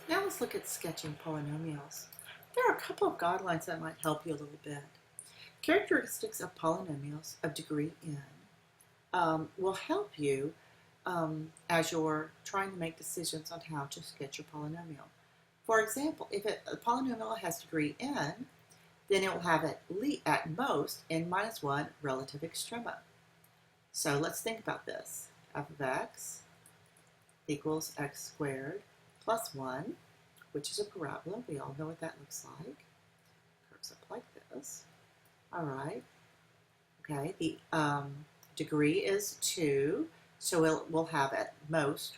Now let's look at sketching polynomials. There are a couple of guidelines that might help you a little bit. Characteristics of polynomials of degree n will help you as you're trying to make decisions on how to sketch your polynomial. For example, if a polynomial has degree n, then it will have at most n minus 1 relative extrema. So let's think about this. F of x equals x squared plus 1, which is a parabola. We all know what that looks like. Curves up like this. All right. Okay, the degree is 2, so we'll have at most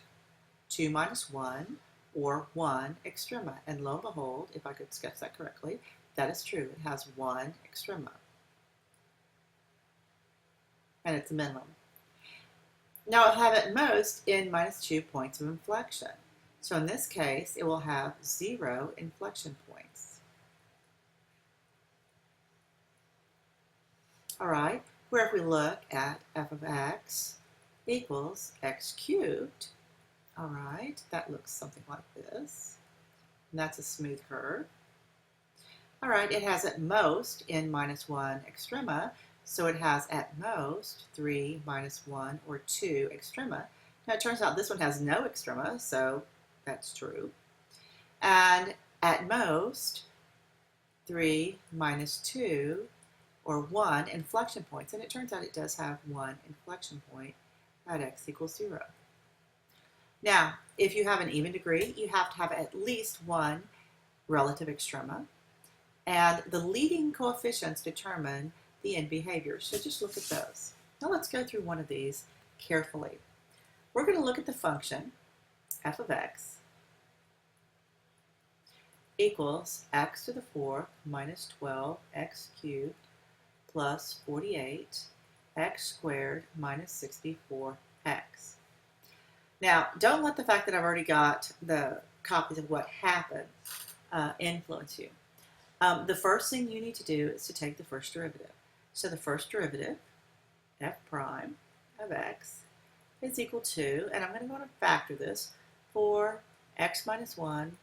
2 minus 1 or 1 extrema. And lo and behold, if I could sketch that correctly, that is true. It has 1 extrema. And it's a minimum. Now it'll have at most n minus 2 points of inflection. So in this case, it will have 0 inflection points. All right, where if we look at f of x equals x cubed, all right, that looks something like this. And that's a smooth curve. All right, it has at most n minus 1 extrema, so it has at most 3 minus 1 or 2 extrema. Now it turns out this one has no extrema, so that's true. And at most 3 minus 2 or 1 inflection points, and it turns out it does have 1 inflection point at x equals 0. Now, if you have an even degree, you have to have at least 1 relative extrema, and the leading coefficients determine the end behavior. So just look at those. Now let's go through one of these carefully. We're going to look at the function f of x equals x to the 4th minus 12 x cubed plus 48 x squared minus 64 x. Now, don't let the fact that I've already got the copies of what happened influence you. The first thing you need to do is to take the first derivative. So the first derivative, f prime of x, is equal to, and I'm going to go to factor this, 4 x minus 1,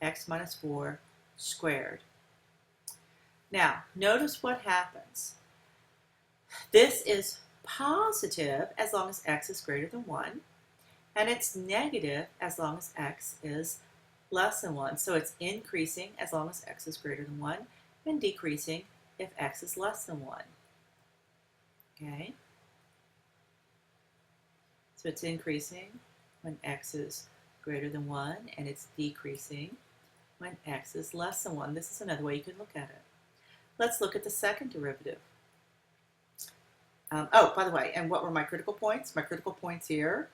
x minus 4 squared. Now, notice what happens. This is positive as long as x is greater than 1, and it's negative as long as x is less than 1. So it's increasing as long as x is greater than 1, and decreasing if x is less than 1. Okay? So it's increasing when x is greater than 1, and it's decreasing when x is less than 1. This is another way you can look at it. Let's look at the second derivative. Oh, by the way, and what were my critical points? My critical points here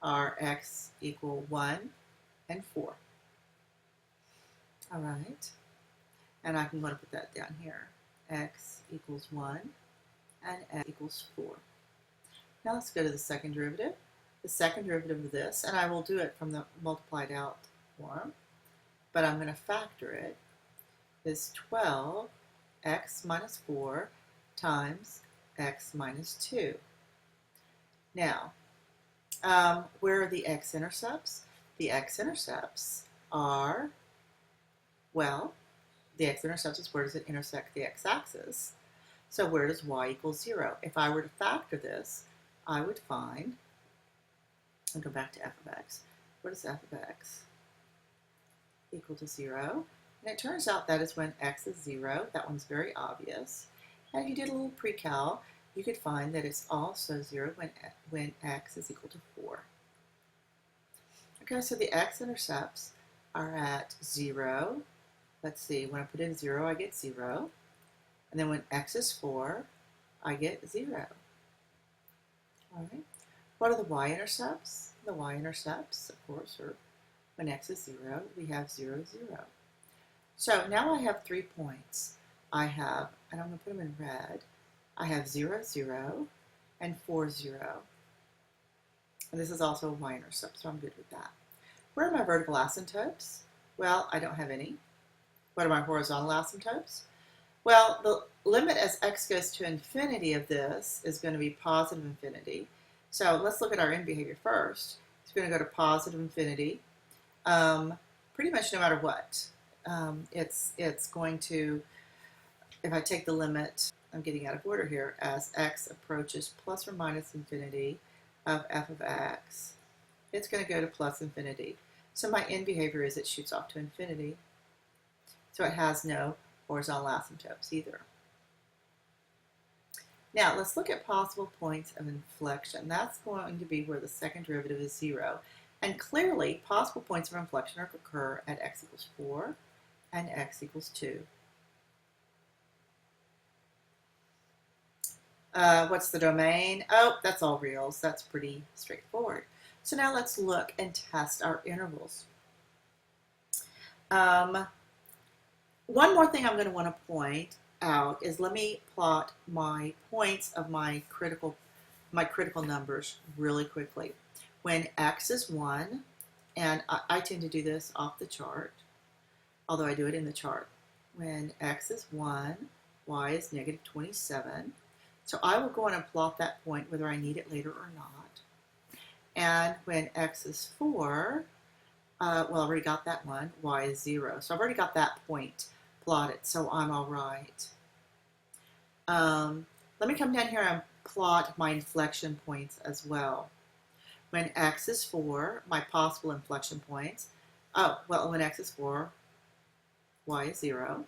are x equal 1 and 4. All right. And I'm going to put that down here. X equals 1 and x equals 4. Now let's go to the second derivative. The second derivative of this, and I will do it from the multiplied out form, but I'm going to factor it, is 12 x minus 4 times x minus 2. Now, where are the x-intercepts? The x-intercepts are, well, the x-intercepts is where does it intersect the x-axis. So where does y equal 0? If I were to factor this, I would find, I'll go back to f of x. What is f of x? Equal to 0. And it turns out that is when x is 0. That one's very obvious. And if you did a little pre-cal, you could find that it's also 0 when x is equal to 4. Okay, so the x-intercepts are at 0. Let's see, when I put in 0, I get 0. And then when x is 4, I get 0. All right. What are the y-intercepts? The y-intercepts, of course, are when x is 0, we have 0, 0. So now I have 3 points. I have, and I'm going to put them in red, I have 0, 0, and 4, 0. And this is also a y-intercept, so I'm good with that. Where are my vertical asymptotes? Well, I don't have any. What are my horizontal asymptotes? Well, the limit as x goes to infinity of this is going to be positive infinity. So let's look at our end behavior first. It's going to go to positive infinity. pretty much no matter what. It's going to, if I take the limit, I'm getting out of order here, as x approaches plus or minus infinity of f of x, it's going to go to plus infinity. So my end behavior is it shoots off to infinity. So it has no horizontal asymptotes either. Now let's look at possible points of inflection. That's going to be where the second derivative is 0. And clearly, possible points of inflection occur at x equals 4 and x equals 2. What's the domain? Oh, that's all reals. That's pretty straightforward. So now let's look and test our intervals. One more thing I'm going to want to point out is, let me plot my points of my critical numbers really quickly. When x is 1, and I tend to do this off the chart, although I do it in the chart. When x is 1, y is negative 27. So I will go on and plot that point whether I need it later or not. And when x is 4, well, I've already got that one, y is 0. So I've already got that point plotted, so I'm all right. Let me come down here and plot my inflection points as well. When x is 4, my possible inflection points, when x is 4, y is 0.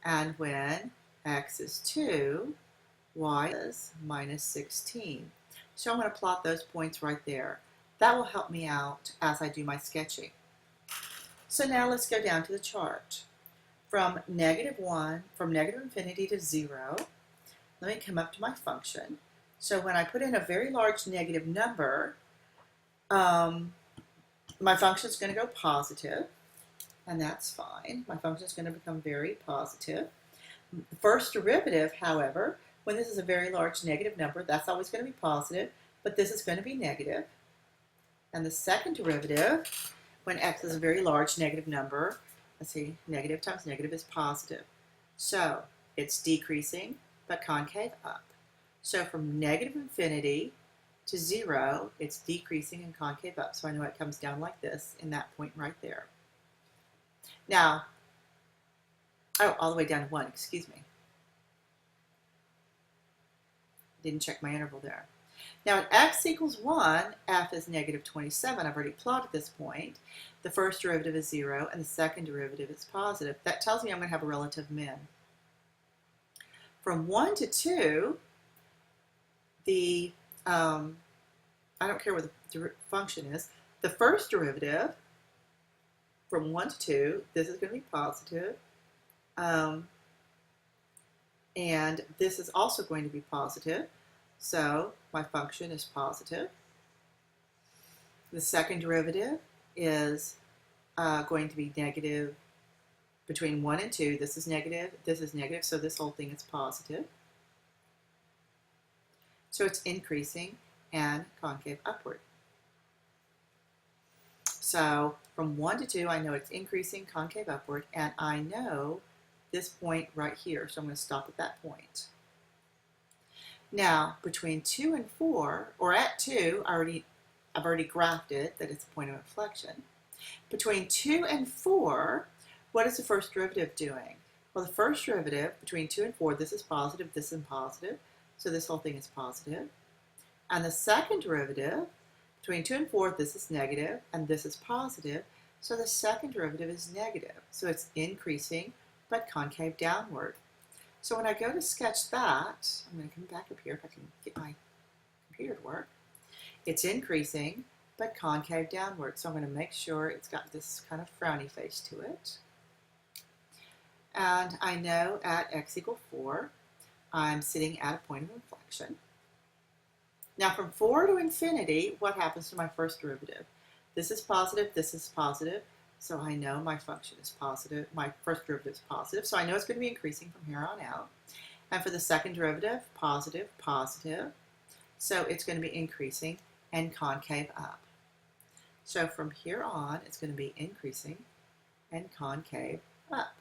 And when x is 2, y is minus 16. So I'm going to plot those points right there. That will help me out as I do my sketching. So now let's go down to the chart. From negative infinity to 0, let me come up to my function. So when I put in a very large negative number, my function is going to go positive, and that's fine. My function is going to become very positive. The first derivative, however, when this is a very large negative number, that's always going to be positive, but this is going to be negative. And the second derivative, when x is a very large negative number, let's see, negative times negative is positive. So it's decreasing, but concave up. So from negative infinity to 0, it's decreasing and concave up. So I know it comes down like this in that point right there. Now, all the way down to 1, excuse me. Didn't check my interval there. Now at x equals 1, f is negative 27. I've already plotted this point. The first derivative is 0, and the second derivative is positive. That tells me I'm going to have a relative min. From 1 to 2, I don't care what the function is. The first derivative, from 1 to 2, this is going to be positive. And this is also going to be positive. So my function is positive. The second derivative is going to be negative between 1 and 2. This is negative, so this whole thing is positive. So it's increasing and concave upward. So from 1 to 2, I know it's increasing, concave upward, and I know this point right here, so I'm going to stop at that point. Now, between 2 and 4, or at 2, I've already graphed it, that it's a point of inflection. Between 2 and 4, what is the first derivative doing? Well, the first derivative, between 2 and 4, this is positive, this is positive, so this whole thing is positive. And the second derivative, between 2 and 4, this is negative, and this is positive, so the second derivative is negative. So it's increasing, but concave downward. So when I go to sketch that, I'm going to come back up here if I can get my computer to work. It's increasing, but concave downward. So I'm going to make sure it's got this kind of frowny face to it. And I know at x equals 4, I'm sitting at a point of inflection. Now from 4 to infinity, what happens to my first derivative? This is positive, so I know my function is positive, my first derivative is positive, so I know it's going to be increasing from here on out. And for the second derivative, positive, so it's going to be increasing and concave up. So from here on, it's going to be increasing and concave up.